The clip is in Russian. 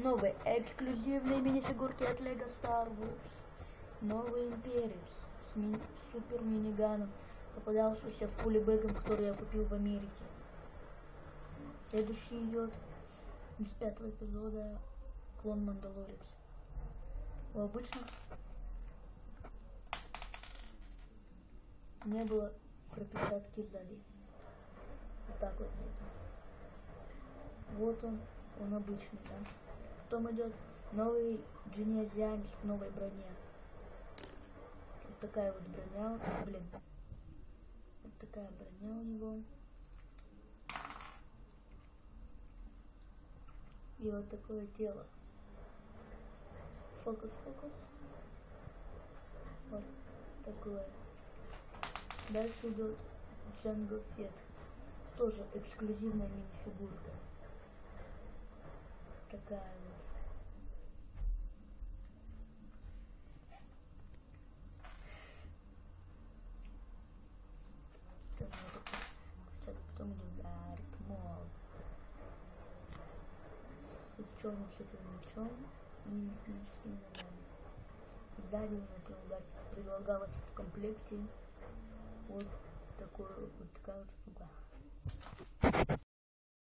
Новые эксклюзивные мини-фигурки от Lego Star Wars. Новый Империус с супер миниганом, попадавшийся в пулебэгом, который я купил в Америке. Следующий идет из 5-го эпизода клон Мандалорец. У обычных не было пропечатки сзади. Вот так вот. Вот он обычный, да. Потом идет новый Джинезианец в новой броне. Вот такая вот броня, блин. Вот такая броня у него. И вот такое тело. Фокус. Вот такое. Дальше идет Джанго Фетт. Тоже эксклюзивная мини-фигурка. Такая вот. Потом идет Дарт Мол с черным световым мечом и механическими ногами. Сзади у него предлагалось в комплекте вот такая вот штука.